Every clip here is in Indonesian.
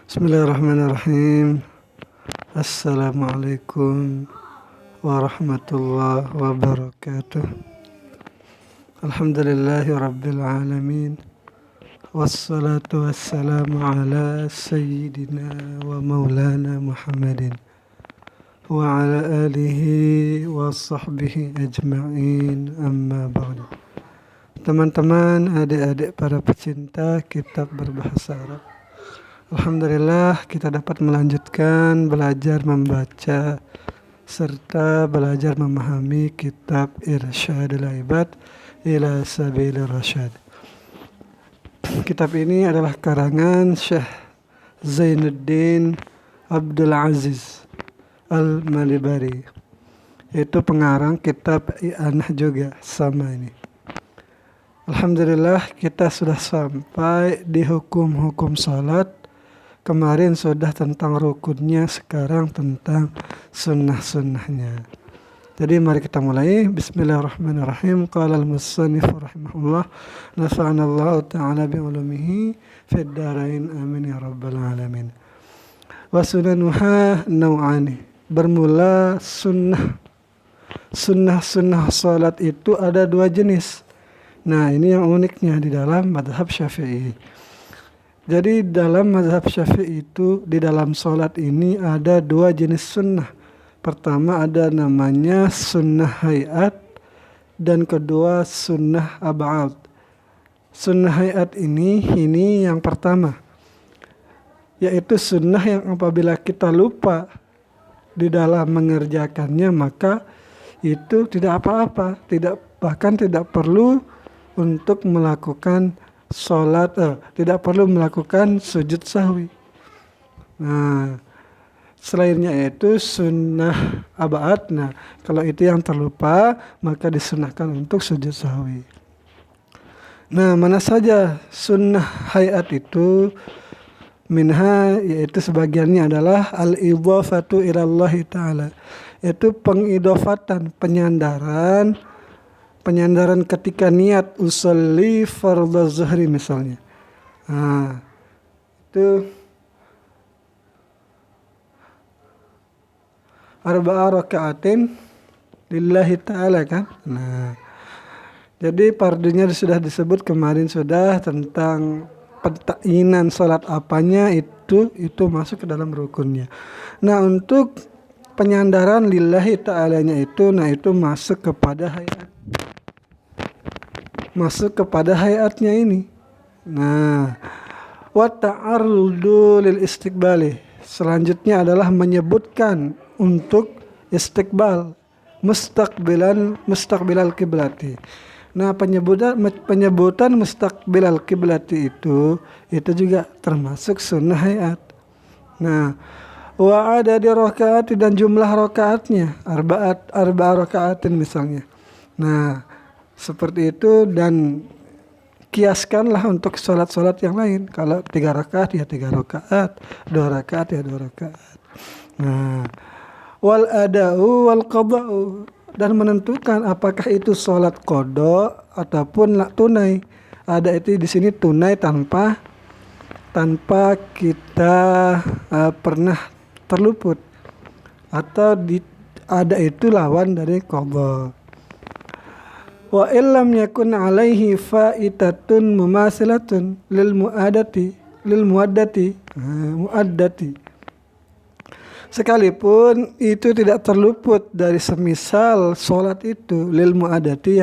Bismillahirrahmanirrahim. Assalamualaikum warahmatullahi wabarakatuh. Alhamdulillahi rabbil alamin. Wassalatu wassalamu ala sayyidina wa maulana Muhammadin wa ala alihi wa sahbihi ajma'in, amma ba'du. Teman-teman, adik-adik para pecinta kitab berbahasa Arab, alhamdulillah kita dapat melanjutkan belajar membaca serta belajar memahami kitab Irsyadul Ibad ila Sabilir Rasyad. Kitab ini adalah karangan Syekh Zainuddin Abdul Aziz Al-Malibari. Itu pengarang kitab I'anah juga sama ini. Alhamdulillah kita sudah sampai di hukum-hukum salat. Kemarin sudah tentang rukunnya, sekarang tentang sunnah-sunnahnya. Jadi mari kita mulai. Bismillahirrahmanirrahim. Qala al-musannif rahimahullah, nafa'ana Allah ta'ala bi'ulumihi fid darain amin ya rabbal alamin. Wa sunanuha naw'ani. Bermula sunnah salat itu ada dua jenis. Nah, ini yang uniknya di dalam mazhab Syafi'i. Jadi dalam mazhab Syafi'i itu di dalam sholat ini ada dua jenis sunnah. Pertama ada namanya sunnah hayat dan kedua sunnah ab'ad. Sunnah hayat ini yang pertama, yaitu sunnah yang apabila kita lupa di dalam mengerjakannya maka itu tidak apa-apa, bahkan tidak perlu untuk melakukan sholat, tidak perlu melakukan sujud sahwi. Nah, selainnya itu sunnah ab'ad. Nah, kalau itu yang terlupa maka disunahkan untuk sujud sahwi. Nah, mana saja sunnah hayat itu? Minha, yaitu sebagiannya adalah al-idhafatu ilallahi ta'ala, yaitu pengidhafatan, penyandaran ketika niat usolli fardhu zuhri misalnya. Nah, itu arba'a raka'atin lillahi ta'ala kan. Nah, jadi fardunya sudah disebut kemarin, sudah tentang pentakyinan salat apanya itu masuk ke dalam rukunnya. Nah, untuk penyandaran lillahi ta'alanya itu, nah itu masuk kepada hayatnya ini. Nah, wa ta'arrudu lil istiqbali. Selanjutnya adalah menyebutkan untuk istiqbal, mustaqbilal kiblati. Nah, penyebutan mustaqbilal kiblati itu juga termasuk sunnah hayat. Nah, wa ada di rakaat dan jumlah rakaatnya arba'a rakaatin misalnya. Nah, seperti itu, dan kiaskanlah untuk sholat yang lain. Kalau 3 rakaat ya 3 rakaat, 2 rakaat ya 2 rakaat. Nah, wal ada'u wal qada'u, dan menentukan apakah itu sholat qada ataupun tunai. Ada itu di sini tunai tanpa kita pernah terluput, atau ada itu lawan dari qada. Wa illam yakun alaihi fa'itatun mumasilatun lil muaddati. Sekalipun itu tidak terluput dari semisal sholat itu lil muaddati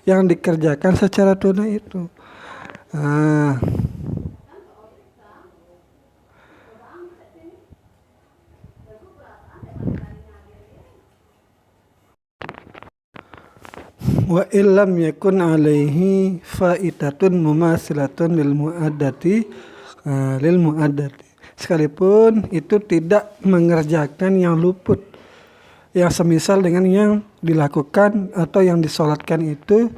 yang dikerjakan secara tunai itu. Wa illam yakun alaihi fa'itatun mumasilatun lil muaddati. Sekalipun itu tidak mengerjakan yang luput, yang semisal dengan yang dilakukan atau yang disolatkan itu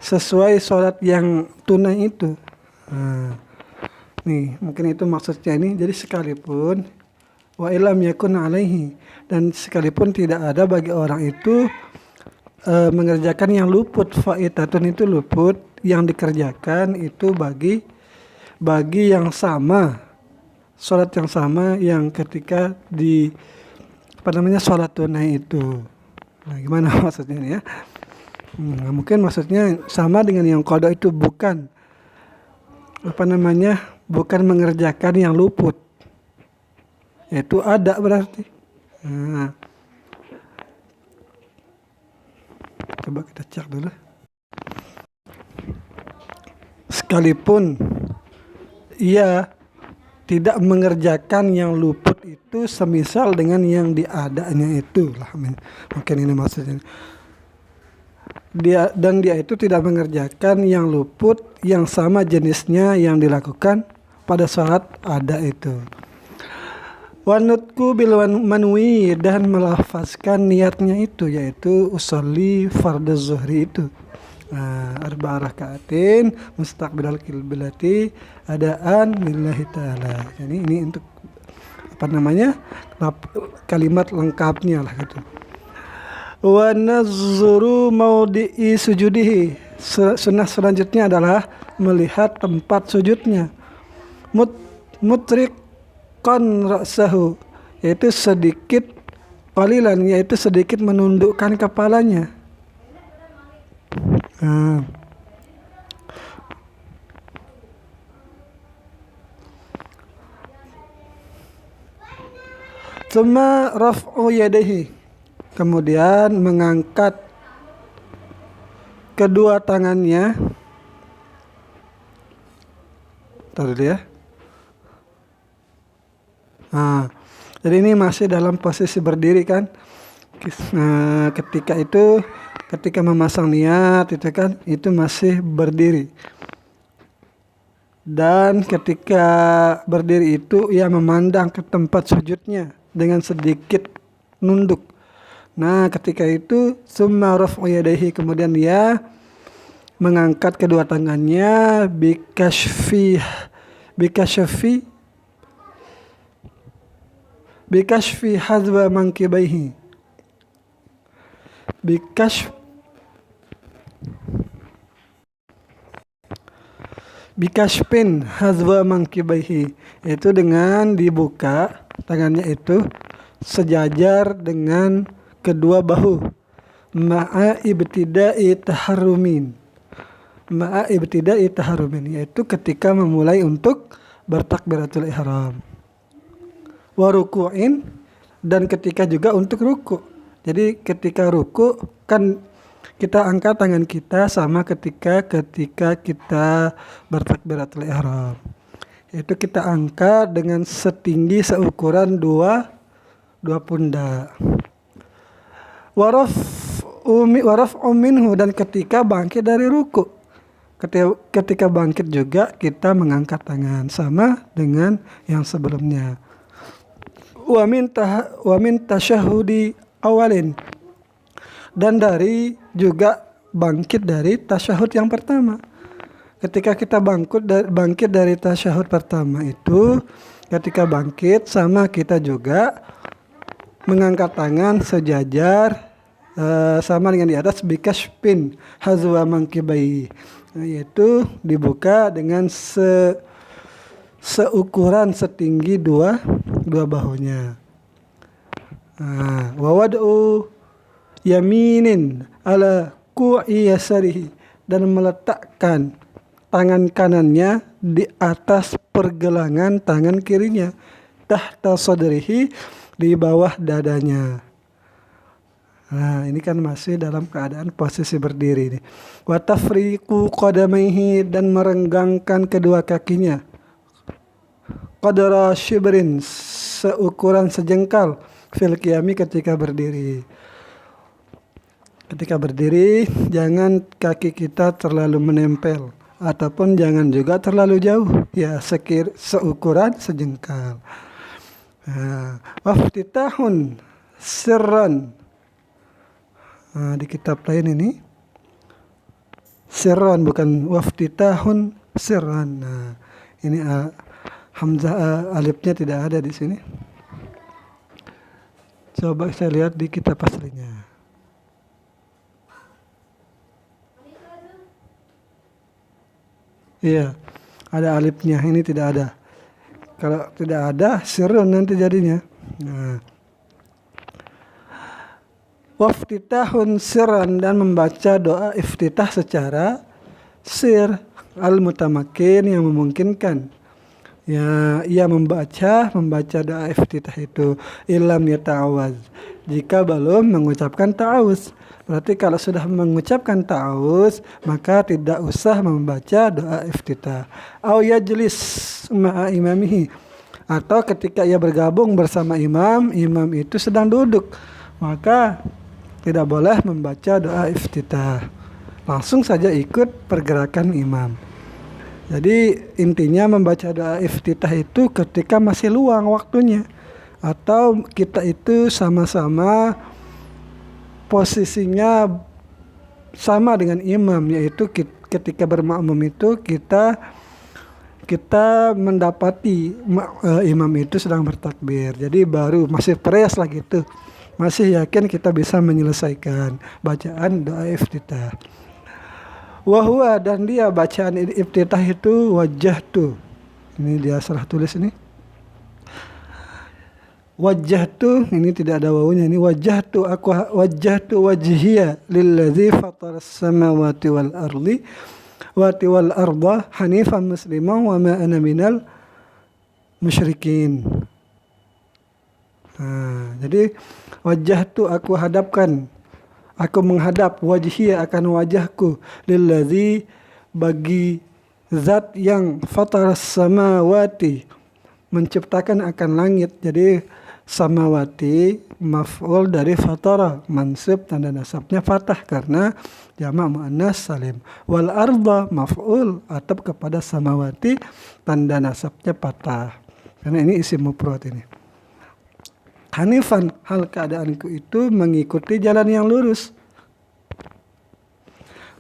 sesuai solat yang tunai itu. Nih, mungkin itu maksudnya ini. Jadi sekalipun wa illam yakun alaihi, dan sekalipun tidak ada bagi orang itu mengerjakan yang luput, fa'itatun itu luput, yang dikerjakan itu bagi yang sama sholat yang sama yang ketika di sholat tunai itu. Nah, gimana maksudnya ini ya? Mungkin maksudnya sama dengan yang qada itu, bukan bukan mengerjakan yang luput, yaitu ada berarti. Nah, coba kita cek dulu. Sekalipun ia tidak mengerjakan yang luput itu semisal dengan yang diadanya itu lah, mungkin ini maksudnya. Dia itu tidak mengerjakan yang luput yang sama jenisnya yang dilakukan pada saat ada itu. Wanutku bil manwi, dan melafazkan niatnya itu, yaitu usolli fardhu zuhri itu. Arba'a raka'atin mustaqbilal qiblati adaan lillahi ta'ala. Jadi ini untuk kalimat lengkapnya lah gitu. Wa nazuru maudhi'i sujudihi. Sunnah selanjutnya adalah melihat tempat sujudnya. Mutriqan ra'sahu, yaitu sedikit qalilan, yaitu sedikit menundukkan kepalanya. Tsumma raf'u yadayhi, kemudian mengangkat kedua tangannya. Tadi ya. Jadi ini masih dalam posisi berdiri kan. Ketika memasang niat itu kan, itu masih berdiri. Dan ketika berdiri itu ia memandang ke tempat sujudnya dengan sedikit nunduk. Nah, ketika itu summa raf'u yadayhi, kemudian dia mengangkat kedua tangannya bikashfi hazwa mankibaihi. Bikashpin hazwa mankibaihi, itu dengan dibuka tangannya itu sejajar dengan kedua bahu. Ma'a ibtida'i taharrumin, yaitu ketika memulai untuk bertakbiratul ihram. Wa ruku'in, dan ketika juga untuk ruku'. Jadi ketika ruku' kan kita angkat tangan kita sama ketika kita bertakbiratul ihram. Itu kita angkat dengan setinggi seukuran dua pundak. Waraf'u minhu, dan ketika bangkit dari ruku. Ketika bangkit juga kita mengangkat tangan sama dengan yang sebelumnya. Wa min tasyahudi awalin, dan dari juga bangkit dari tasyahud yang pertama. Ketika kita bangkit dari tasyahud pertama itu, ketika bangkit sama kita juga mengangkat tangan sejajar sama dengan di atas bikashpin hazwa mankibai, yaitu dibuka dengan seukuran setinggi dua bahunya. Wa wad'u yaminin ala ku'i yasarihi, dan meletakkan tangan kanannya di atas pergelangan tangan kirinya, tahta sadrihi, di bawah dadanya. Nah, ini kan masih dalam keadaan posisi berdiri nih. Wa tafriqu qadamaihi, dan merenggangkan kedua kakinya. Qadra shibrin, seukuran sejengkal, fil qiyami, ketika berdiri. Ketika berdiri jangan kaki kita terlalu menempel ataupun jangan juga terlalu jauh, ya seukuran sejengkal. Waftitahun sirran, di kitab lain ini sirran, bukan waftitahun sirran. Nah, ini hamzah alifnya tidak ada di sini. Coba saya lihat di kitab aslinya. Iya, ada alifnya, ini tidak ada. Kalau tidak ada sirrun nanti jadinya. Nah, waftitahun sirran, dan membaca doa iftitah secara sir, al-mutamakin, yang memungkinkan. Ya, ia membaca doa iftitah itu ilam yata'awaz, jika belum mengucapkan ta'awuz. Berarti kalau sudah mengucapkan ta'awuz, maka tidak usah membaca doa iftitah. Au yajlis ma'a imamihi, atau ketika ia bergabung bersama imam, imam itu sedang duduk, maka tidak boleh membaca doa iftitah. Langsung saja ikut pergerakan imam. Jadi intinya membaca doa iftitah itu ketika masih luang waktunya, atau kita itu sama-sama posisinya sama dengan imam, yaitu ketika bermakmum itu kita mendapati imam itu sedang bertakbir. Jadi baru masih fresh lah gitu, masih yakin kita bisa menyelesaikan bacaan doa iftitah. Wahwa, dan dia bacaan iftitah itu wajah tuh. Ini dia salah tulis ini. Wajah tuh ini tidak ada wawunya. Ini wajah tuh, aku wajah tuh wajhiya lilladzi fataras samawati wal ardi wal arda hanifan musliman wa ma ana minal musyrikin. Jadi wajah tuh aku hadapkan, aku menghadap, wajhiya akan wajahku, lillazi bagi zat yang fataras samawati menciptakan akan langit. Jadi samawati maf'ul dari fatara, mansub tanda nasabnya fathah karena jamak muannas salim. Wal arda maf'ul atap kepada samawati, tanda nasabnya fathah karena ini isim mufrad ini. Hanifan, hal keadaanku itu mengikuti jalan yang lurus.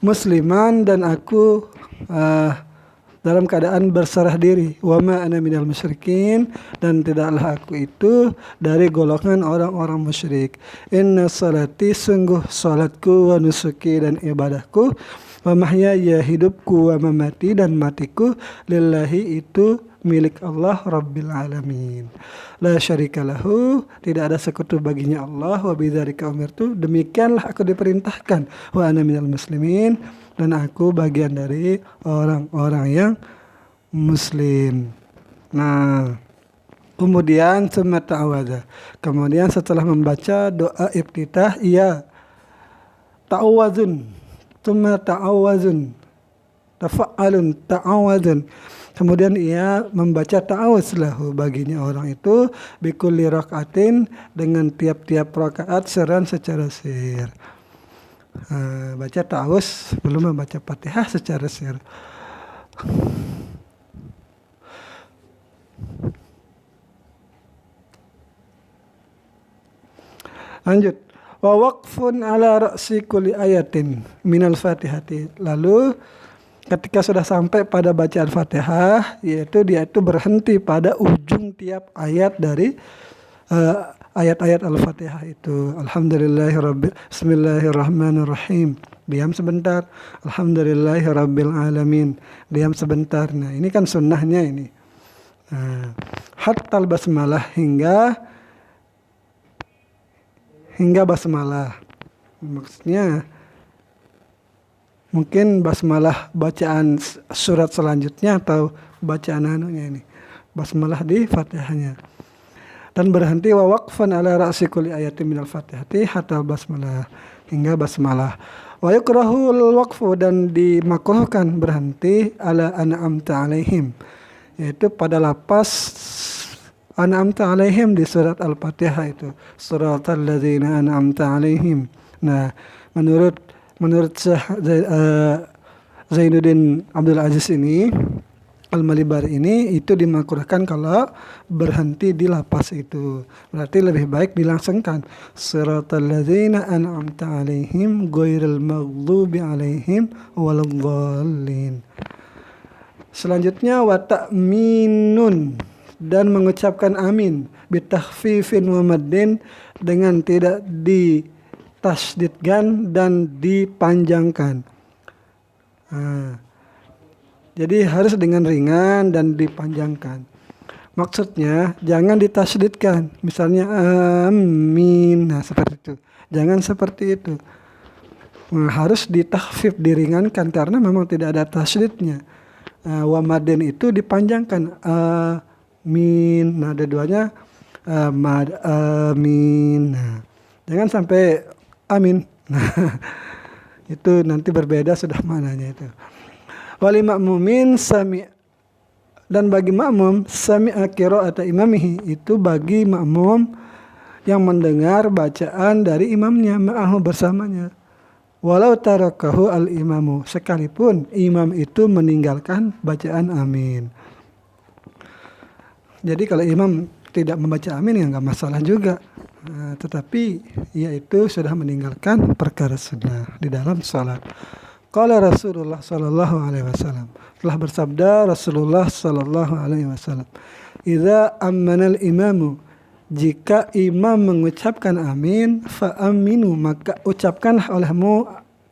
Musliman, dan aku dalam keadaan berserah diri. Wa ma ana minal musyrikin, dan tidaklah aku itu dari golongan orang-orang musyrik. Inna salati, sungguh salatku, wa nusuki, dan ibadahku, wa mahyaya, hidupku, wa mamati, dan matiku, lillahi, itu milik Allah Rabbil Alamin. La syarika lahu, tidak ada sekutu baginya Allah. Wa bidzalika umirtu, demikianlah aku diperintahkan. Wa ana minal muslimin, dan aku bagian dari orang-orang yang muslim. Nah, kemudian summa ta'awadha, kemudian setelah membaca doa iftitah, ia ta'awazun, summa ta'awazun, tafa'alun ta'awazun, kemudian ia membaca ta'awuz lahu baginya orang itu, bikulli rakaatin, dengan tiap-tiap rakaat sirran secara sir. Baca ta'awuz belum membaca Fatihah secara sir. Lanjut. Wa waqfun ala ra'si kulli ayatin minal Fatihati. Lalu ketika sudah sampai pada bacaan Fatihah, yaitu dia itu berhenti pada ujung tiap ayat dari ayat-ayat Al-Fatihah itu. Bismillahirrahmanirrahim. Diam sebentar. Alhamdulillahirabbil alamin. Diam sebentar. Nah, ini kan sunnahnya ini. Hatta basmalah, hingga basmalah. Maksudnya mungkin basmalah bacaan surat selanjutnya atau bacaan ini. Basmalah di Fatihahnya. Dan berhenti wa waqfan ala ra'si kulli ayatin minal Fatihati hatta basmalah, hingga basmalah. Wa yukrahul waqfu, dan dimakruhkan berhenti ala an'amta alaihim, yaitu pada lapas an'amta alaihim di surat Al-Fatihah itu, suratal ladzina an'amta alaihim. Nah, menurut Zainuddin Abdul Aziz ini, Al-Malibari ini, itu dimakruhkan kalau berhenti di lapas itu. Berarti lebih baik dilangsungkan siratal ladzina an'amta alaihim ghairil maghdubi alaihim waladdallin. Selanjutnya wa ta'minun, dan mengucapkan amin bitakhfifin wa maddin, dengan tidak ditasdidkan dan dipanjangkan. Jadi harus dengan ringan dan dipanjangkan. Maksudnya jangan ditasydidkan. Misalnya amin. Nah, seperti itu. Jangan seperti itu. Nah, harus ditakhfif, diringankan karena memang tidak ada tasydidnya. Wa madin itu dipanjangkan. Amin. Nah, ada duanya mad amin. Nah, jangan sampai amin. Nah, itu nanti berbeda sudah maknanya itu. Wali makmumin sami, dan bagi makmum sami'a qira'ata imamihi, itu bagi makmum yang mendengar bacaan dari imamnya ma'ahu bersamanya. Walau tarakahu al-imamu, sekalipun imam itu meninggalkan bacaan amin. Jadi kalau imam tidak membaca amin ya nggak masalah juga. Tetapi yaitu sudah meninggalkan perkara sunnah di dalam salat. Qala Rasulullah sallallahu alaihi wasallam, telah bersabda Rasulullah sallallahu alaihi wasallam, idza ammanal imamu, jika imam mengucapkan amin, fa aminu, maka ucapkanlah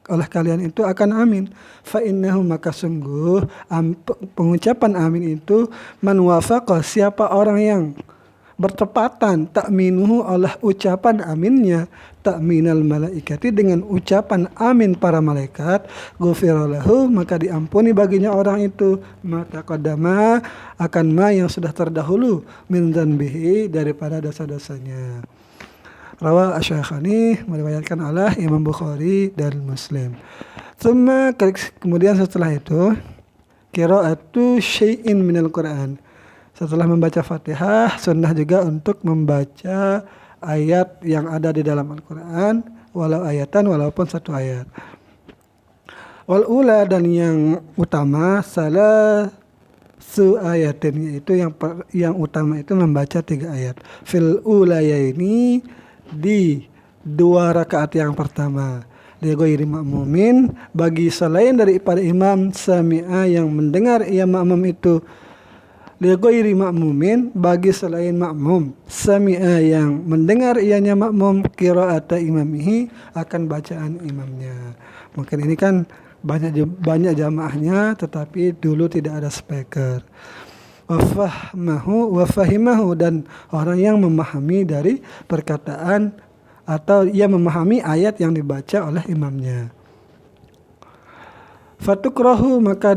oleh kalian itu akan amin. Fa innahu, maka sungguh pengucapan amin itu man wafaqa, siapa orang yang bertepatan takminuhu oleh ucapan aminnya takminal malaikati, dengan ucapan amin para malaikat, ghufiralahu, maka diampuni baginya orang itu maka qadama, akan ma yang sudah terdahulu, min dzanbihi, daripada dosa-dosanya. Rawah Asy-Syaikhaini, meriwayatkan oleh Imam Bukhari dan Muslim. Kemudian setelah itu qiraatu syai'in minal Qur'an, setelah membaca Fatihah, sunnah juga untuk membaca ayat yang ada di dalam Al-Quran, walau ayatan, walaupun satu ayat. Wal ula, dan yang utama, salah su ayatin, yaitu yang utama itu membaca 3 ayat. Fil ulayaini, di 2 rakaat yang pertama. Li ghairi makmumin, bagi selain daripada imam, sami'a, yang mendengar ia makmum itu, li ghairi makmumin, bagi selain makmum, sami'a, yang mendengar ianya makmum, qira'ata imamihi, akan bacaan imamnya. Mungkin ini kan banyak jamaahnya, tetapi dulu tidak ada speaker. Wa fahimahu, dan orang yang memahami dari perkataan atau ia memahami ayat yang dibaca oleh imamnya. Fatukrahu, maka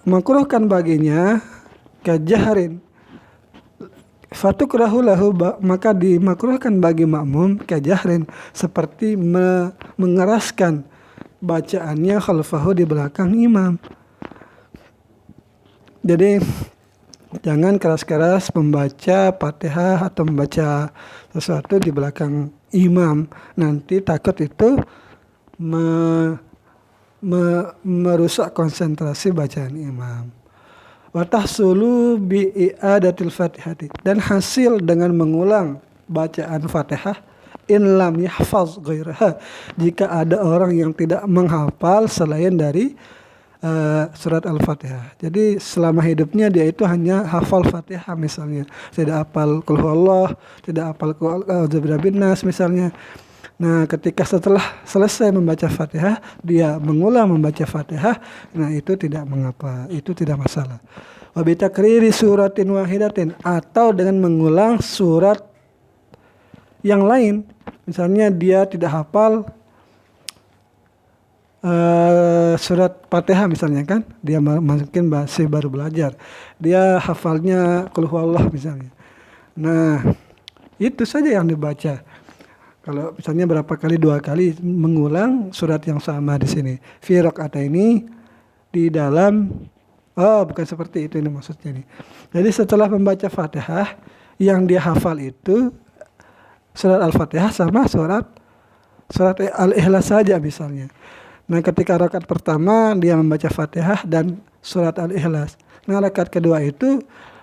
makruhkan baginya, kajahrin, fatukrahu lahu, maka dimakruhkan bagi makmum, kajahrin, seperti mengeraskan bacaannya khalfahu, di belakang imam. Jadi jangan keras-keras membaca Fatihah atau membaca sesuatu di belakang imam, nanti takut itu merusak konsentrasi bacaan imam. Wa tahsulu bi i'adatil Fatihati, dan hasil dengan mengulang bacaan Fatihah, in lam yahfaz ghairaha, jika ada orang yang tidak menghafal selain dari surat Al-Fatihah. Jadi selama hidupnya dia itu hanya hafal Fatihah misalnya, tidak hafal Qul huwallah, tidak hafal Qul a'udzu birabbin nas misalnya. Nah, ketika setelah selesai membaca Fatihah, dia mengulang membaca Fatihah, nah itu tidak mengapa, itu tidak masalah. Wa bi takriri suratin wahidatin, atau dengan mengulang surat yang lain. Misalnya dia tidak hafal surat Fatihah misalnya kan, dia mungkin masih baru belajar, dia hafalnya Qul huwallah misalnya. Nah, itu saja yang dibaca. Kalau misalnya berapa kali, 2 kali mengulang surat yang sama di sini. Fi raq'ataini, di dalam, bukan seperti itu ini maksudnya nih. Jadi setelah membaca Fatihah, yang dia hafal itu surat Al-Fatihah sama surat Al-Ikhlas saja misalnya. Nah, ketika rakaat pertama dia membaca Fatihah dan surat Al-Ikhlas. Nah, rakaat kedua itu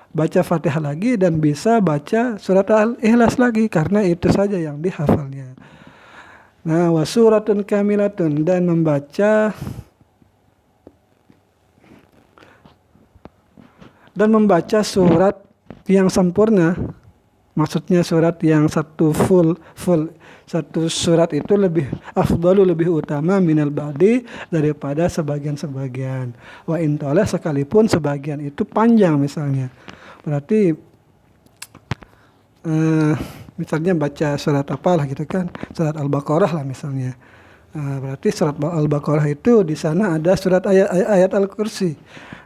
baca Fatihah lagi dan bisa baca surat Al-Ikhlas lagi, karena itu saja yang dihafalnya. Nah, wa suratun kamilatun, dan membaca surat yang sempurna, Maksudnya surat yang satu full satu surat itu lebih afdalu, lebih utama minal ba'di, daripada sebagian-sebagian. Wa intolah, sekalipun sebagian itu panjang misalnya. Berarti misalnya baca surat apalah gitu kan, surat Al-Baqarah lah misalnya. Berarti surat Al-Baqarah itu di sana ada surat ayat Al-Kursi,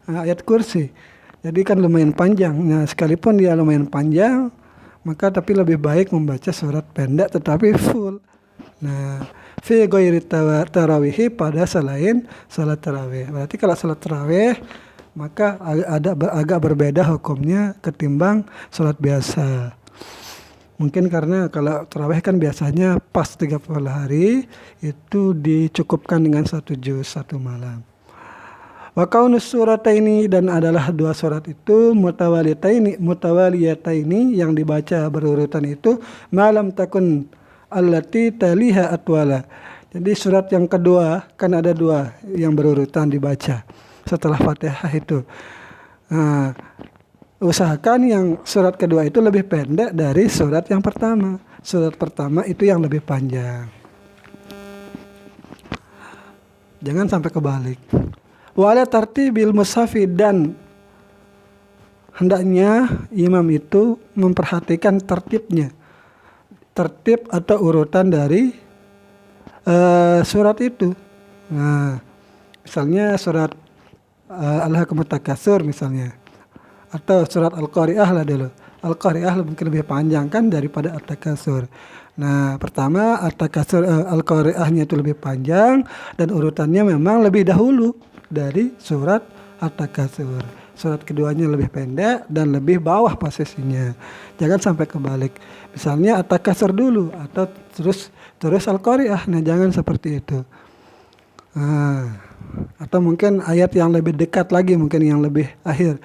ayat kursi. Jadi kan lumayan panjang. Nah, sekalipun dia lumayan panjang, maka tapi lebih baik membaca surat pendek tetapi full. Nah, fi ghairi tarawih, pada selain salat tarawih. Berarti kalau salat tarawih maka agak berbeda hukumnya ketimbang salat biasa. Mungkin karena kalau tarawih kan biasanya pas 30 hari itu dicukupkan dengan 1 juz 1 malam. Wa kaunus surataini, dan adalah 2 surat itu mutawaliyataini yang dibaca berurutan itu malam takun allati taliha atwala. Jadi surat yang kedua kan ada 2 yang berurutan dibaca setelah Fatihah itu. Usahakan yang surat kedua itu lebih pendek dari surat yang pertama. Surat pertama itu yang lebih panjang. Jangan sampai kebalik. Wala tartibil mushafi, dan hendaknya imam itu memperhatikan tertibnya. Tertib atau urutan dari surat itu. Nah, misalnya surat Alhaakumut Takatsur misalnya, atau surat Al-Qari'ah lah dulu. Al-Qari'ah mungkin lebih panjang kan daripada At-Takatsur. Nah, pertama At-Takatsur, Al-Qari'ahnya itu lebih panjang dan urutannya memang lebih dahulu dari surat At-Takatsur. Surat keduanya lebih pendek dan lebih bawah posisinya. Jangan sampai kebalik. Misalnya At-Takatsur dulu atau terus Al-Qari'ah. Nah, jangan seperti itu. Atau mungkin ayat yang lebih dekat lagi, mungkin yang lebih akhir.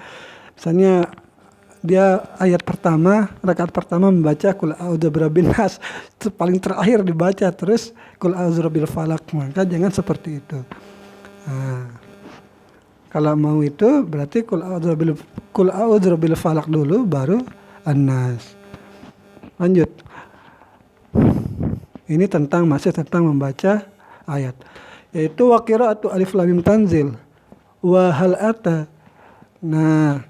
Misalnya dia ayat pertama, rakaat pertama membaca Qul a'udzu birabbin nas, itu paling terakhir dibaca, terus Qul a'udzu birabbil falaq. Maka jangan seperti itu. Kalau mau itu berarti Qul a'udzu birabbil falaq dulu baru An-Nas. Lanjut. Ini masih tentang membaca ayat. Yaitu wa qiraatu alif lam mim tanzil wa hal ata. Nah,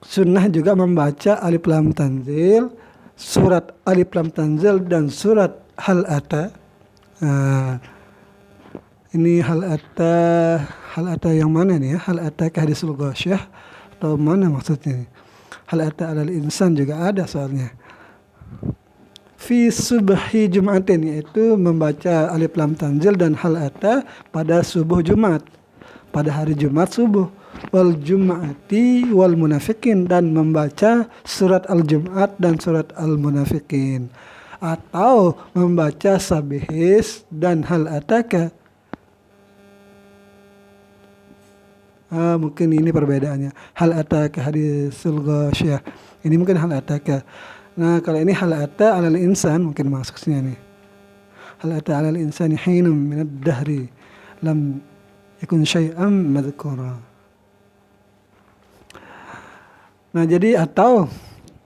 sunnah juga membaca alif lam tanzil, surat alif lam tanzil dan surat hal ata. Ini hal ata yang mana nih ya? Hal ata ke hadisul ghasyah atau mana maksudnya? Hal ata alal insan juga ada soalnya. Fi subhi Jum'atin, yaitu membaca alif lam tanzil dan hal ata pada subuh Jumat, pada hari Jumat subuh. Wal Jum'ati wal Munafiqin, dan membaca surat Al-Jum'at dan surat Al-Munafiqin, atau membaca Sabihis dan Hal Ataka. Mungkin ini perbedaannya. Hal Ataka hadisul ghasyah, ini mungkin Hal Ataka. Nah, kalau ini Hal Ata alal insan mungkin maksudnya nih. Hal Ata alal insani hinum minad dahri lam yakun syai'an madhkura. Nah, jadi atau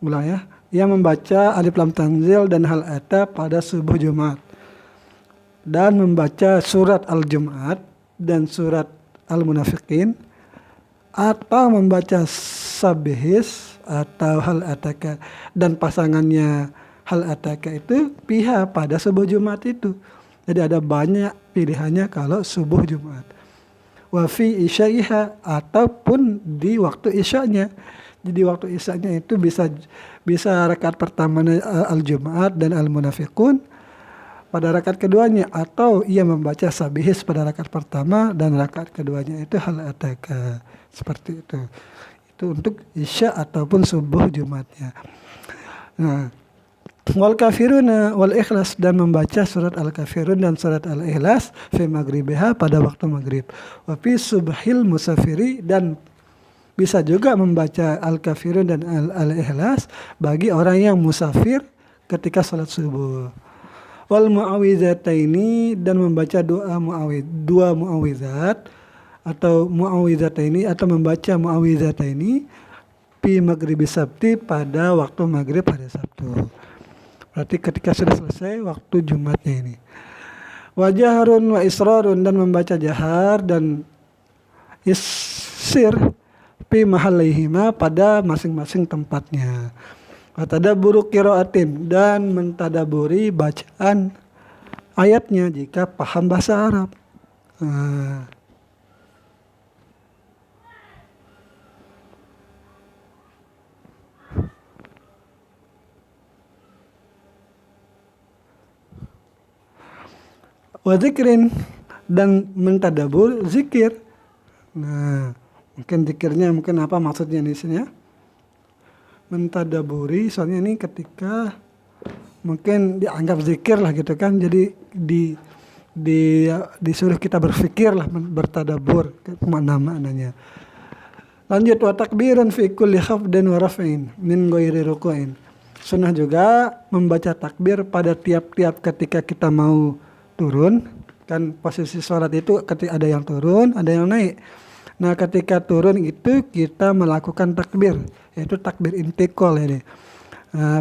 ulang ya, yang membaca alif lam tanzil dan hal ata pada subuh Jumat, dan membaca surat Al-Jum'at dan surat Al-Munafiqin, atau membaca Sabihis atau hal ataka dan pasangannya hal ataka itu pihak pada subuh Jumat itu. Jadi ada banyak pilihannya kalau subuh Jumat. Wa fi isyaiha, ataupun di waktu isyanya. Jadi waktu isyanya itu bisa rakaat pertama Al-Jum'at dan Al-Munafiqun pada rakaat keduanya, atau ia membaca Sabihis pada rakaat pertama dan rakaat keduanya itu hal ataka. Seperti itu. Itu untuk isya ataupun subuh Jumatnya. Nah, wal kafiruna wal ikhlas, dan membaca surat Al-Kafirun dan surat Al-Ikhlas fi maghribiha pada waktu maghrib. Wa fi subhil musafiri, dan bisa juga membaca Al-Kafirun dan Al-Ikhlas bagi orang yang musafir ketika salat subuh. Wal mu'awwizataini, dan membaca dua mu'awwizat atau mu'awwizataini, atau membaca mu'awwizataini fi maghribi sabti pada waktu maghrib hari Sabtu. Berarti ketika sudah selesai waktu Jumatnya ini. Wa jahrun wa israrun, dan membaca jahar dan isir fi mahallihima pada masing-masing tempatnya. Wa tadabburu qiraatin, dan mentadaburi bacaan ayatnya jika paham bahasa Arab. Wa zikrin, dan mentadabur zikir. Nah, mungkin zikirnya mungkin apa maksudnya di sini ya? Mentadaburi, soalnya ini ketika mungkin dianggap zikir lah gitu kan, jadi disuruh kita berfikir lah, bertadabur maknanya. Lanjut, wa takbirun fi kulli khafdin wa raf'in min ghairi ruku'in. Sunnah juga membaca takbir pada tiap-tiap ketika kita mau turun, kan posisi sholat itu ketika ada yang turun, ada yang naik. Nah, ketika turun itu kita melakukan takbir, yaitu takbir intikal ini.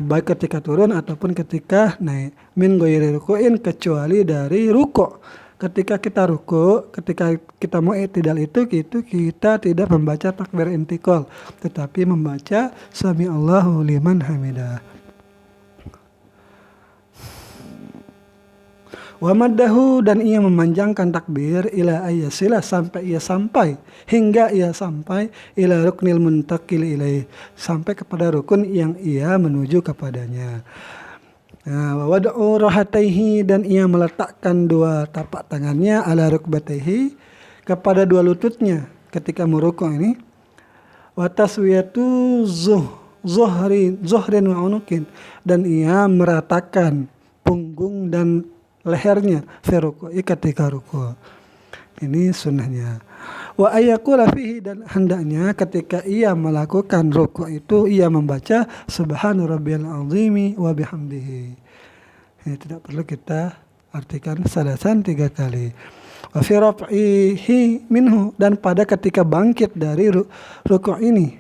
Baik ketika turun ataupun ketika naik. Min ghairi ruku'in, kecuali dari ruku'. Ketika kita ruku', ketika kita mau i'tidal itu kita tidak membaca takbir intikal, tetapi membaca sami Allahu liman hamidah. Wa maddahu, dan ia memanjangkan takbir ila ayyasila, hingga ia sampai ila ruknil muntaqil ilaih, sampai kepada rukun yang ia menuju kepadanya. Wa wad'u rahataihi, dan ia meletakkan dua tapak tangannya ala rukbataihi, kepada dua lututnya ketika meruku ini. Wa taswiyatu zuhrin wa unukin, dan ia meratakan punggung dan lehernya fi ketika ruku'. Ini sunnahnya. Wa ayyaqula fihi, dan hendaknya ketika ia melakukan ruku' itu ia membaca subhana rabbiyal azimi wa bihamdihi. Ini tidak perlu kita artikan salasan 3 kali. Wa fi raf'ihi minhu, dan pada ketika bangkit dari ruku' ini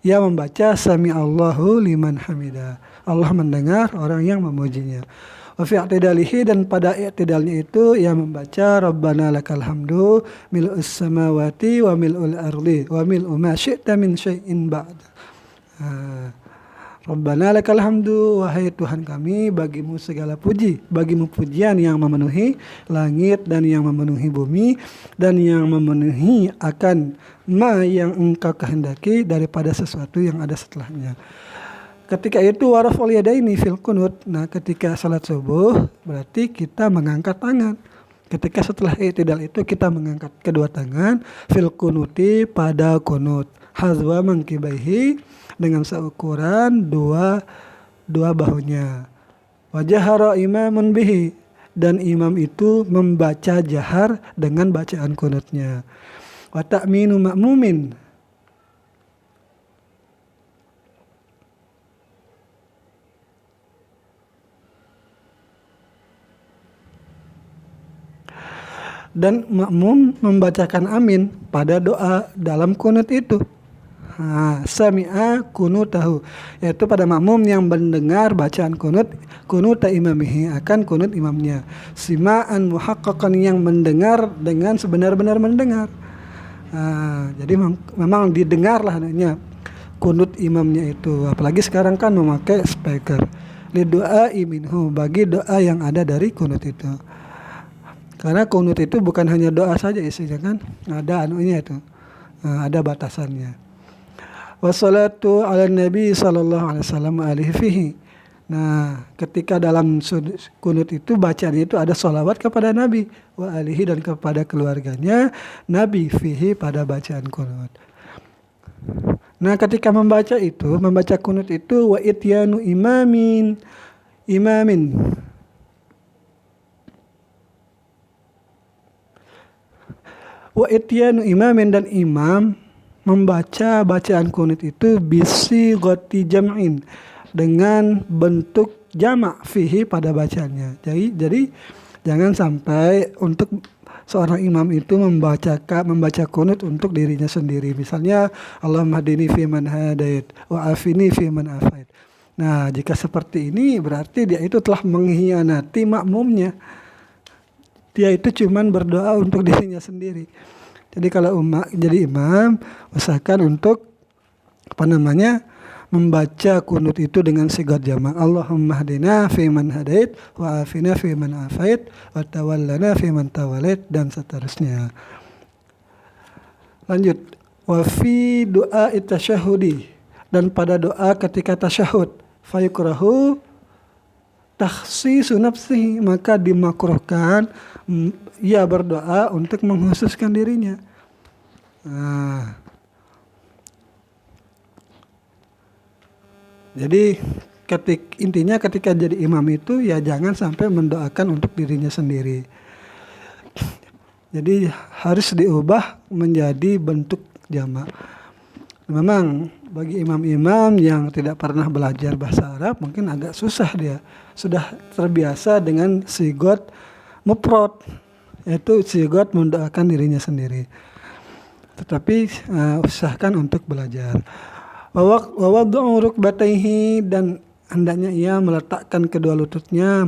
ia membaca sami Allahu liman hamidah. Allah mendengar orang yang memujinya. Wa fi i'tidalihi, dan pada i'tidalnya itu ia membaca Rabbana lakal hamdu mil'us samawati wa mil'ul ardi wa mil'u ma syi'ta min syai'in ba'd. Rabbana lakal hamdu, wahai Tuhan kami, bagimu segala puji, bagimu pujian yang memenuhi langit dan yang memenuhi bumi dan yang memenuhi akan ma yang engkau kehendaki daripada sesuatu yang ada setelahnya. Ketika itu waraful yadaini fil kunut. Nah, ketika salat subuh berarti kita mengangkat tangan. Ketika setelah i'tidal itu kita mengangkat kedua tangan fil kunuti, pada kunut, hazwa mangkibaihi, dengan seukuran dua bahunya. Wa jahara imamun bihi, dan imam itu membaca jahar dengan bacaan kunutnya. Wa ta'minu ma'mumin, dan makmum membacakan amin pada doa dalam kunut itu. Sami'a kunutahu, yaitu pada makmum yang mendengar bacaan kunuta imamihi, akan kunut imamnya. Sima'an muhaqqaqan, yang mendengar dengan sebenar-benar mendengar. Jadi memang didengarlah adanya kunut imamnya itu. Apalagi sekarang kan memakai speaker. Lidu'ai minhu, bagi doa yang ada dari kunut itu. Karena kunut itu bukan hanya doa saja isinya kan, ada anunya itu, ada batasannya. Wassalatu ala nabi sallallahu alaihi wasallam alihi fihi. Nah, ketika dalam kunut itu bacaannya itu ada sholawat kepada Nabi wa alihi, dan kepada keluarganya Nabi fihi, pada bacaan kunut. Nah, ketika membaca kunut itu wa ityanu imamin wa ityanu imamin, dan imam membaca bacaan kunut itu bisi goti jam'in, dengan bentuk jamak fihi, pada bacaannya. Jadi jangan sampai untuk seorang imam itu membaca kunut untuk dirinya sendiri. Misalnya Allahumma hdini fiman hadait wa afini fiman afait. Nah, jika seperti ini berarti dia itu telah mengkhianati makmumnya. Dia itu cuman berdoa untuk dirinya sendiri. Jadi kalau jadi imam, usahakan untuk membaca kunut itu dengan sigat jamak. Allahumma hdina fiman hadait wa afina fiman afait wa tawallana fiman tawallait, dan seterusnya. Lanjut. Wa fi doa tasyahudi, dan pada doa ketika tasyahud, fayukrahu takhsisu nafsihi, maka dimakruhkan ia berdoa untuk mengkhususkan dirinya. Nah, jadi intinya ketika jadi imam itu ya jangan sampai mendoakan untuk dirinya sendiri. Jadi harus diubah menjadi bentuk jamak. Memang bagi imam-imam yang tidak pernah belajar bahasa Arab mungkin agak susah, dia sudah terbiasa dengan sigot mufrad, yaitu sigot mendoakan dirinya sendiri. Tetapi usahakan untuk belajar. Wa wad'u rukbatayhi, dan hendaknya ia meletakkan kedua lututnya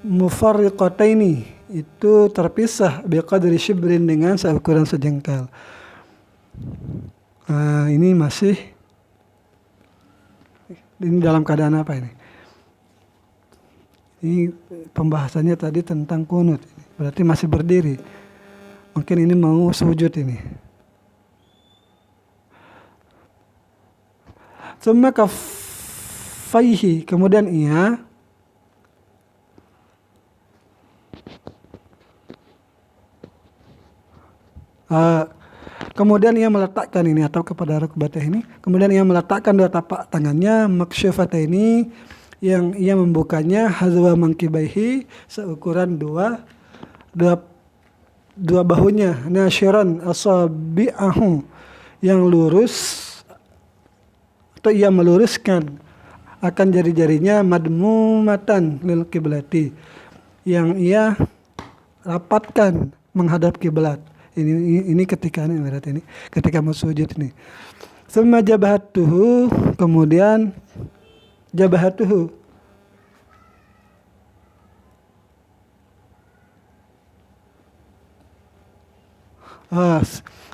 mufarriqataini, itu terpisah, biqadri shibrin, dengan seukuran sejengkal. Ini dalam keadaan apa ini? Ini pembahasannya tadi tentang kunut, berarti masih berdiri. Mungkin ini mau sujud ini. Summa kaffaihi, kemudian ia meletakkan ini, atau kepada rukbatah ini, kemudian ia meletakkan dua tapak tangannya maksyufataini, yang ia membukanya hazwa mankibaihi, seukuran dua bahunya, nasyiran asabi'ahu, yang lurus, atau ia meluruskan akan jari-jarinya madmumatan lil kiblati, yang ia rapatkan menghadap kiblat. Ini ketika ini berarti ini ketika mau sujud ini. Summa jabhatuhu, kemudian jabhatuhu,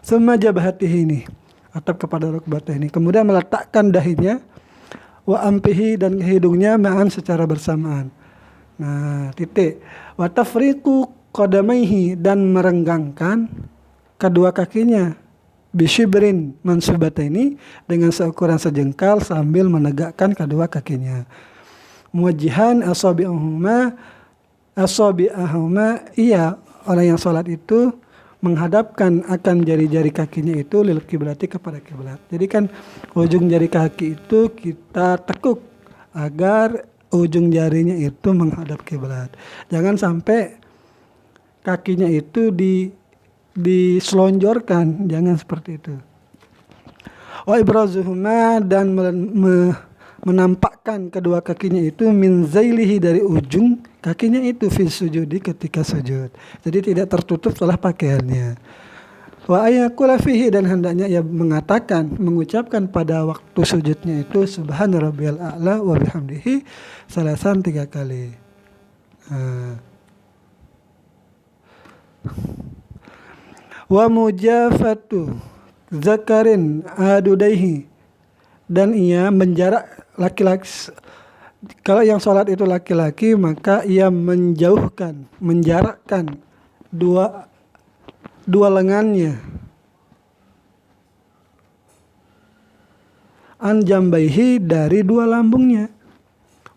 summa jabhatihi ini atap kepada rukbatah ini, kemudian meletakkan dahinya, wa ampihi, dan hidungnya ma'an secara bersamaan. Nah, titik. Wa tafriqu qadamaihi, dan merenggangkan kedua kakinya, bisyibrin mansubataini, dengan seukuran sejengkal sambil menegakkan kedua kakinya. Muwajjihan asabi'ahuma, iya, orang yang sholat itu menghadapkan akan jari-jari kakinya itu lil kiblati, kepada kiblat. Jadi kan ujung jari kaki itu kita tekuk agar ujung jarinya itu menghadap kiblat. Jangan sampai kakinya itu diselonjorkan, jangan seperti itu. Wa ibrazuhuma, dan menampakkan kedua kakinya itu min zailihi, dari ujung kakinya itu fi sujudi, ketika sujud. Jadi tidak tertutup setelah pakaiannya. Wa ayakula fihi, dan hendaknya ia mengucapkan pada waktu sujudnya itu subhana rabbiyal a'la wa bihamdihi salasan, 3 kali. Wa mujafatu zakarin adudaihi, dan ia menjarak laki-laki. Kalau yang sholat itu laki-laki, maka ia menjarakkan dua lengannya, an jambaihi, dari dua lambungnya,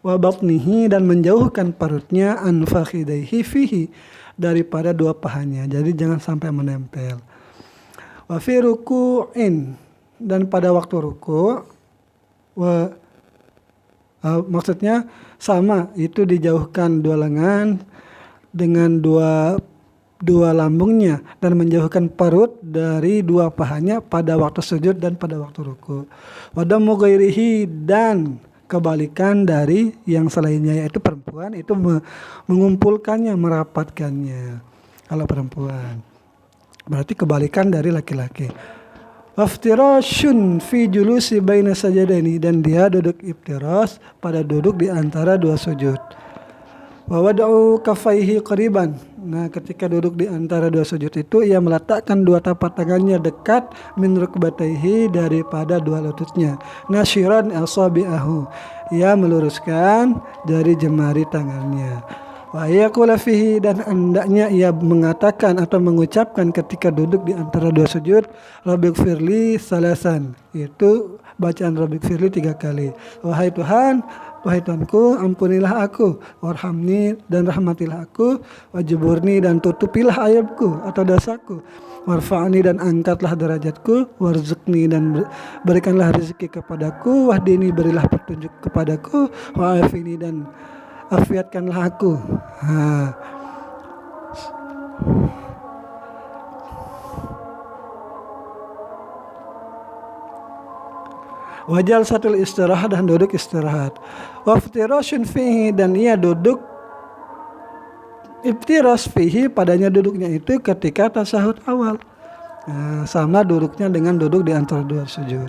wa batnihi, dan menjauhkan perutnya, an fakhidaihi fihi, daripada dua pahanya. Jadi jangan sampai menempel. Wa fi ruku'in, dan pada waktu ruku', maksudnya sama, itu dijauhkan dua lengan dengan dua lambungnya, dan menjauhkan perut dari dua pahanya pada waktu sujud dan pada waktu ruku'. Wa damu ghairihi, dan kebalikan dari yang selainnya, yaitu perempuan itu mengumpulkannya, merapatkannya. Kalau perempuan berarti kebalikan dari laki-laki. Waftirashun fi julusi baina sajadaini, dan dia duduk iftiras pada duduk di antara dua sujud. Wa wada'u kafaihi qariban. Nah, ketika duduk di antara dua sujud itu ia meletakkan dua tapak tangannya dekat min rukbataihi, daripada dua lututnya. Nasyiran asabi'ahu, ia meluruskan jari jemari tangannya. Wa yaqula fihi, dan hendaknya ia mengatakan atau mengucapkan ketika duduk di antara dua sujud, Rabbighfirli salasan. Itu bacaan Rabbighfirli 3 kali. Wahai Tuhan, wahai Tuhanku, ampunilah aku, warhamni, dan rahmatilah aku, wajburni, dan tutupilah aibku atau dosaku, warfa'ni, dan angkatlah derajatku, warzukni, dan berikanlah rezeki kepadaku, wahdini, berilah petunjuk kepadaku, wa'afini, dan afiatkanlah aku. Wajal satul istirahat, dan duduk istirahat. Waftirashun fihi, dan ia duduk iftiras fihi, padanya duduknya itu ketika tasyahud awal. Sama duduknya dengan duduk di antara dua sujud.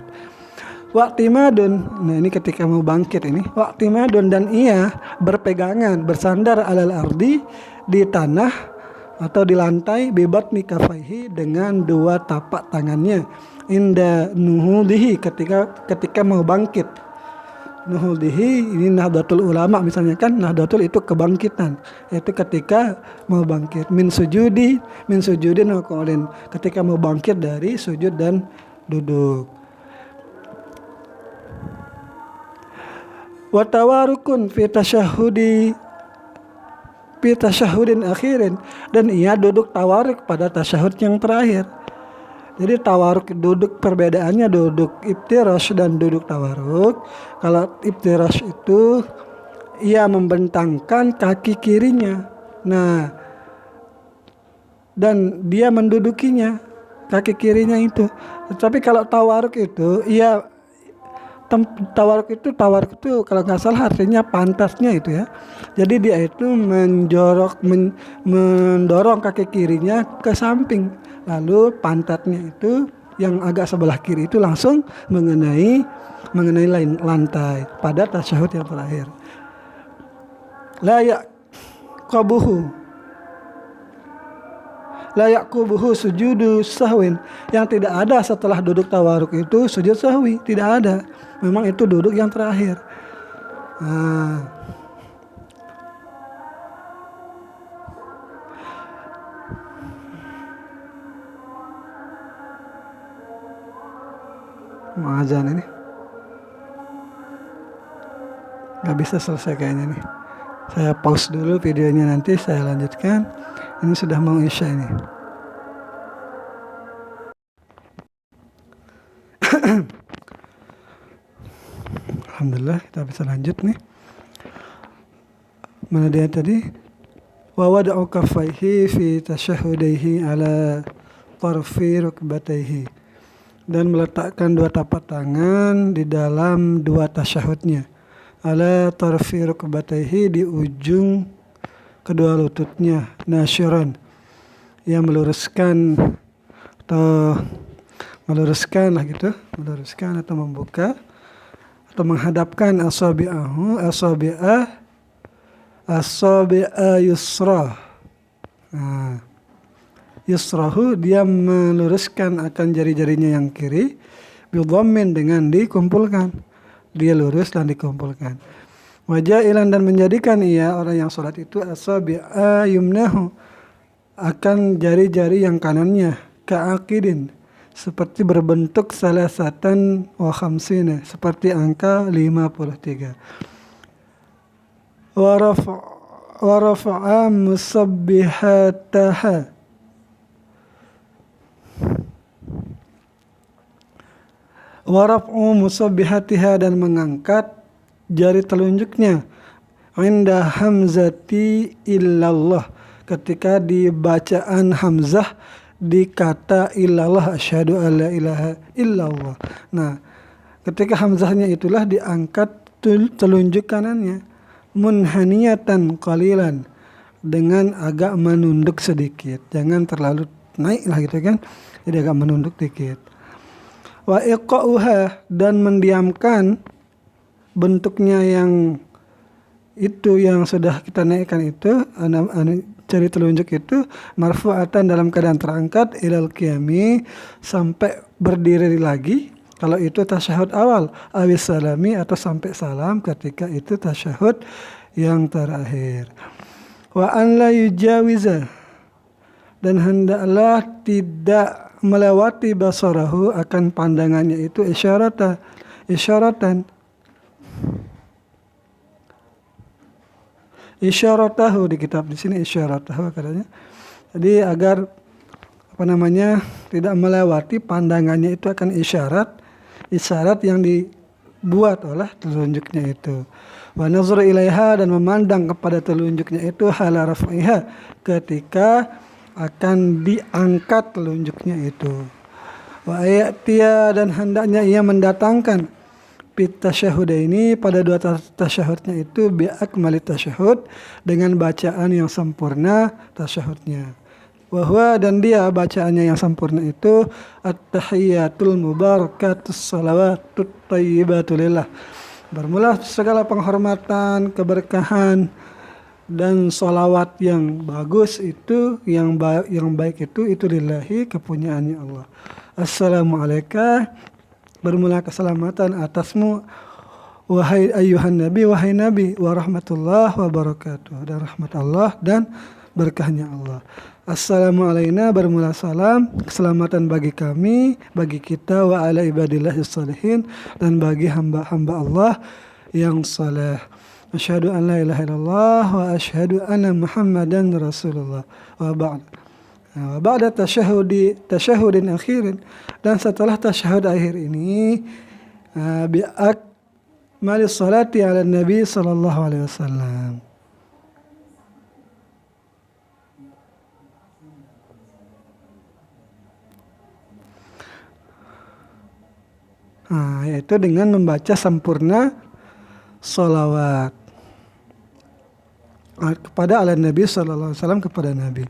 Waqtimadun, nah ini ketika mau bangkit ini. Waqtimadun, dan ia berpegangan, bersandar alal ardi, di tanah atau di lantai, bibatni kafaihi, dengan dua tapak tangannya, inda nuhudihi, ketika mau bangkit. Nuhudihi ini Nahdlatul Ulama misalnya kan, Nahdlatul itu kebangkitan, yaitu ketika mau bangkit, min sujudin wa qa'udin, ketika mau bangkit dari sujud dan duduk. Watawarukun fi tasyahudin akhirin, dan ia duduk tawaruk pada tasyahud yang terakhir. Jadi tawaruk duduk, perbedaannya duduk iftirash dan duduk tawaruk. Kalau iftirash itu ia membentangkan kaki kirinya, nah, dan dia mendudukinya, kaki kirinya itu. Tapi kalau tawaruk itu ia tawaruk itu kalau nggak salah artinya pantasnya itu ya. Jadi dia itu mendorong kaki kirinya ke samping, lalu pantatnya itu yang agak sebelah kiri itu langsung mengenai lantai pada tasyahud yang terakhir. La yaqubuhu sujudu sahwin, yang tidak ada setelah duduk tawaruk itu sujud sahwi, tidak ada. Memang itu duduk yang terakhir. Mau azan ini nggak bisa selesai kayaknya nih. Saya pause dulu videonya, nanti saya lanjutkan. Ini sudah mau isya ini. Alhamdulillah, kita bisa lanjut nih. Mana dia tadi? Wa wada'u kaffaihi fi tasyahhudaihi ala tarfi rukbataihi, dan meletakkan dua tapak tangan di dalam dua tasyahudnya, ala tarfi rukbataihi, di ujung kedua lututnya, nasyiran, yang meluruskan atau membuka atau menghadapkan asabi'a yusra. Yusrahu, dia meluruskan akan jari-jarinya yang kiri, bidhammin, dengan dikumpulkan, dia lurus dan dikumpulkan. Wajailan, dan menjadikan ia, orang yang sholat itu, asabi'a yumnahu, akan jari-jari yang kanannya, ka'aqidin, seperti berbentuk salasatan wa khamsina, seperti angka 53. Wa rafa'a musabbihataha, wa raf'u musabbihatiha, dan mengangkat jari telunjuknya, inda hamzati illallah, ketika di bacaan hamzah di kata illallah, asyhadu alla ilaha illallah. Nah, ketika hamzahnya itulah diangkat telunjuk kanannya, munhaniyatan qalilan, dengan agak menunduk sedikit, jangan terlalu naik lah gitu kan, jadi agak menunduk dikit. Wa iqa'uha, dan mendiamkan bentuknya yang itu yang sudah kita naikkan itu, jari telunjuk itu, marfu'atan dalam keadaan terangkat, ilal qiyami, sampai berdiri lagi kalau itu tasyahud awal, awis salami, atau sampai salam ketika itu tasyahud yang terakhir. Wa an la yujawiza, dan hendaklah tidak melewati basarahu, akan pandangannya itu, isyaratahu di kitab di sini isyaratahu katanya. Jadi agar tidak melewati pandangannya itu akan isyarat yang dibuat oleh telunjuknya itu. Wa nazar ilaiha, dan memandang kepada telunjuknya itu, hala raf'iha, ketika akan diangkat telunjuknya itu. Wa ayatiya, dan hendaknya ia mendatangkan tasyahhudaini, pada dua tasyahudnya itu, biakmali tasyahud, dengan bacaan yang sempurna tasyahudnya. Wahwa, dan dia bacaannya yang sempurna itu, at-tahiyyatul mubarakatus salawatut thayyibatu lillah, bermula segala penghormatan, keberkahan, dan salawat yang bagus itu, yang baik itu lillahi, kepunyaannya Allah. Assalamualaikum, bermula keselamatan atasmu wahai ayuhan nabi, wahai nabi, wa rahmatullah wa barakatuh, dan rahmat Allah dan berkahnya Allah. Assalamu alaina, bermula salam, keselamatan bagi kami, bagi kita, wa ala ibadillahis salihin, dan bagi hamba-hamba Allah yang saleh. Asyhadu an la ilaha illallah wa asyhadu anna Muhammadan Rasulullah. Wa ba'd. Wa ba'da tasyahudin akhirin, dan setelah tasyahud akhir ini, bi'akmalis salati ala nabi sallallahu alaihi wasallam. Yaitu dengan membaca sempurna salawat kepada ala Nabi sallallahu alaihi wasallam, kepada Nabi.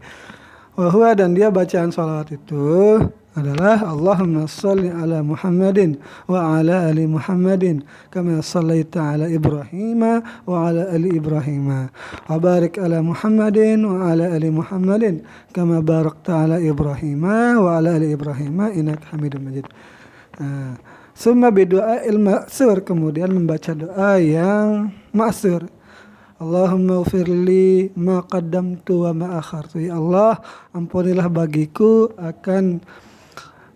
Wahwa, dan dia bacaan salawat itu adalah Allahumma salli ala Muhammadin wa ala ali Muhammadin kama sallaita ala Ibrahim wa ala ali Ibrahim, wa barik ala Muhammadin wa ala ali Muhammadin kama barakta ala Ibrahim wa ala ali Ibrahim innaka Hamidum Majid. Summa bidu'a il-ma'sur, kemudian membaca doa yang ma'sur. Allahumma ufirli ma qaddamtu wa ma akhartu. Ya Allah, ampunilah bagiku akan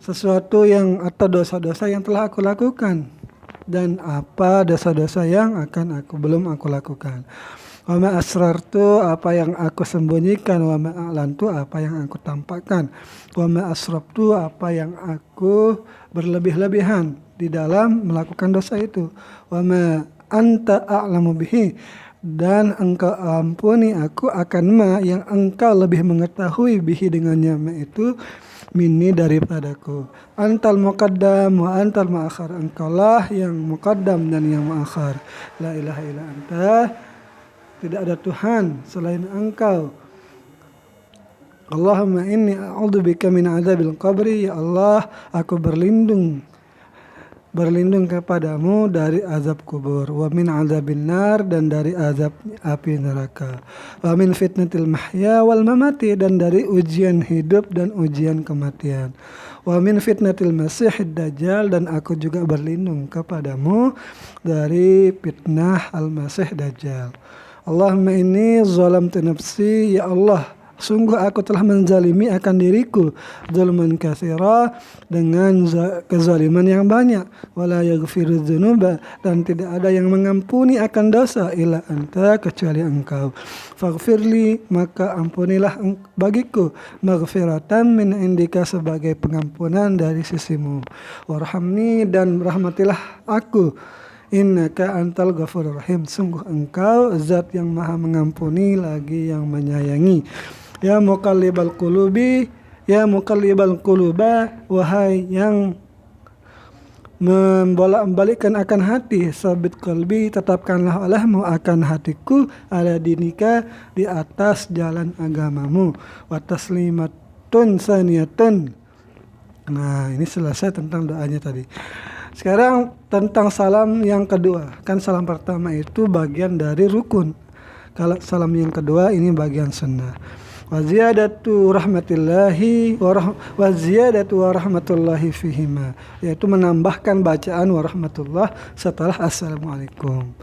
sesuatu yang, atau dosa-dosa yang telah aku lakukan, dan apa dosa-dosa yang belum aku lakukan. Wa ma asrartu, apa yang aku sembunyikan, wa ma a'lantu, apa yang aku tampakkan, wa ma asrabtu, apa yang aku berlebih-lebihan di dalam melakukan dosa itu, wa ma anta a'lamu bihi, dan engkau ampuni aku akan ma yang engkau lebih mengetahui bihi dengannya ma itu, minni daripadaku. Antal muqaddam wa antal ma'akhar, engkaulah yang muqaddam dan yang ma'akhar. La ilaha illa anta, tidak ada Tuhan selain engkau. Allahumma inni a'udzubika min adzabil qabri, ya Allah, aku berlindung kepadamu dari azab kubur, wa min azabin nar, dan dari azab api neraka, wa min fitnatil mahya wal mamati, dan dari ujian hidup dan ujian kematian, wa min fitnatil masihid dajjal, dan aku juga berlindung kepadamu dari fitnah al-masih dajjal. Allahumma inni zalamtu nafsi, ya Allah, sungguh aku telah menzalimi akan diriku, zulman katsira, dengan kezaliman yang banyak, wala yaghfiru dzunuba, dan tidak ada yang mengampuni akan dosa illa anta, kecuali engkau. Faghfirli, maka ampunilah bagiku, maghfiratan min indika, sebagai pengampunan dari sisimu. Warhamni, dan rahmatilah aku, innaka antal ghafurur rahim, sungguh engkau zat yang maha mengampuni lagi yang menyayangi. Ya muqallibal qulubi, ya muqallibal quluba, wahai yang membolak-balikkan akan hati, sabit qalbi, tetapkanlah olehmu akan hatiku ala dinika, di atas jalan agamamu, wa taslimatun saniyatun. Nah, ini selesai tentang doanya tadi. Sekarang tentang salam yang kedua. Kan salam pertama itu bagian dari rukun. Kalau salam yang kedua ini bagian sunnah. Wa ziyadatu rahmatillahi wa ziyadatu wa rahmatullahi fihima, yaitu menambahkan bacaan wa rahmatullah setelah assalamualaikum.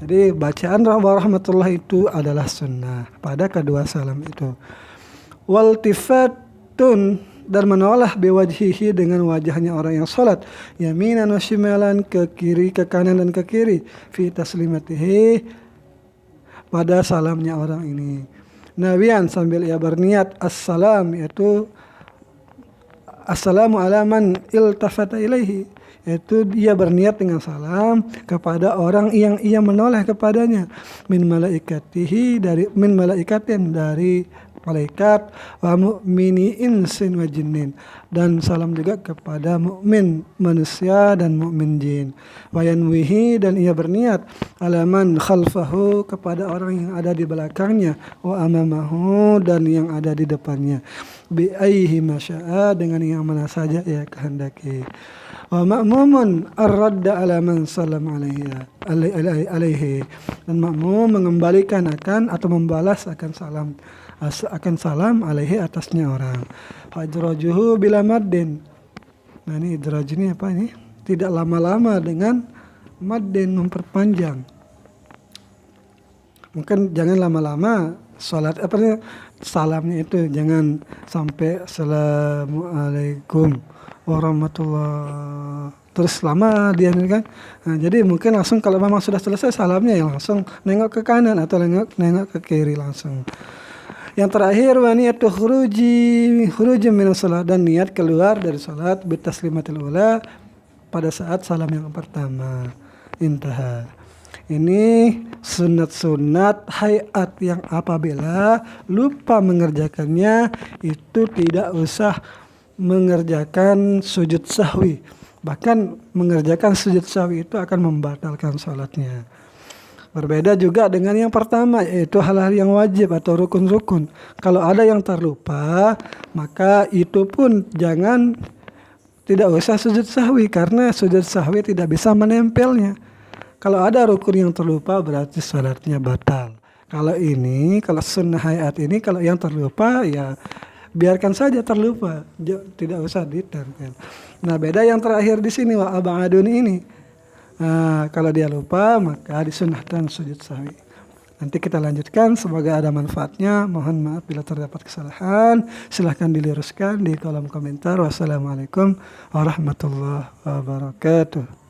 Jadi bacaan wa rahmatullah itu adalah sunnah pada kedua salam itu. Waltifatun, dan menoleh biwajhihi, dengan wajahnya orang yang salat, yaminan wa shimalan, ke kiri, ke kanan dan ke kiri, fi taslimatihi, pada salamnya orang ini. Nabian, sambil ia berniat assalam, yaitu assalamu ala man iltafata ilaihi, yaitu ia berniat dengan salam kepada orang yang ia menoleh kepadanya, min malaikatihi, min malaikatin, dari malaikat, wa mu'mini insin wa jinnin, dan salam juga kepada mukmin manusia dan mukmin jin. Wa yanwihi, dan ia berniat alaman khalfahu, kepada orang yang ada di belakangnya, wa amamahu, dan yang ada di depannya, bi ayhi masya'a, dengan yang mana saja ia kehendaki. Wa ma'mumun ar-radda ala man salam alaihi, dan makmum mengembalikan akan atau membalas akan salam alaihi, atasnya orang. Fajrajuhu bila maddin. Nah, ini idraj ini apa ini? Tidak lama-lama dengan maddin, memperpanjang. Mungkin jangan lama-lama salat salamnya itu, jangan sampai assalamualaikum warahmatullah terus lama dia kan. Nah, jadi mungkin langsung kalau memang sudah selesai salamnya ya langsung nengok ke kanan atau nengok ke kiri langsung. Yang terakhir, wa niyatu khuruji min salat, dan niat keluar dari salat bitaslimatil ula, pada saat salam yang pertama. Intaha. Ini sunat-sunat hayat yang apabila lupa mengerjakannya itu tidak usah mengerjakan sujud sahwi. Bahkan mengerjakan sujud sahwi itu akan membatalkan salatnya. Berbeda juga dengan yang pertama, yaitu hal-hal yang wajib atau rukun-rukun. Kalau ada yang terlupa, maka itu pun tidak usah sujud sahwi, karena sujud sahwi tidak bisa menempelnya. Kalau ada rukun yang terlupa berarti salatnya batal. Kalau sunnah hayat ini, kalau yang terlupa ya biarkan saja terlupa, tidak usah ditempel. Nah, beda yang terakhir di sini, wa abadun ini. Nah, kalau dia lupa maka disunahkan sujud sahwi. Nanti kita lanjutkan, semoga ada manfaatnya. Mohon maaf bila terdapat kesalahan, silahkan diluruskan di kolom komentar. Wassalamualaikum warahmatullahi wabarakatuh.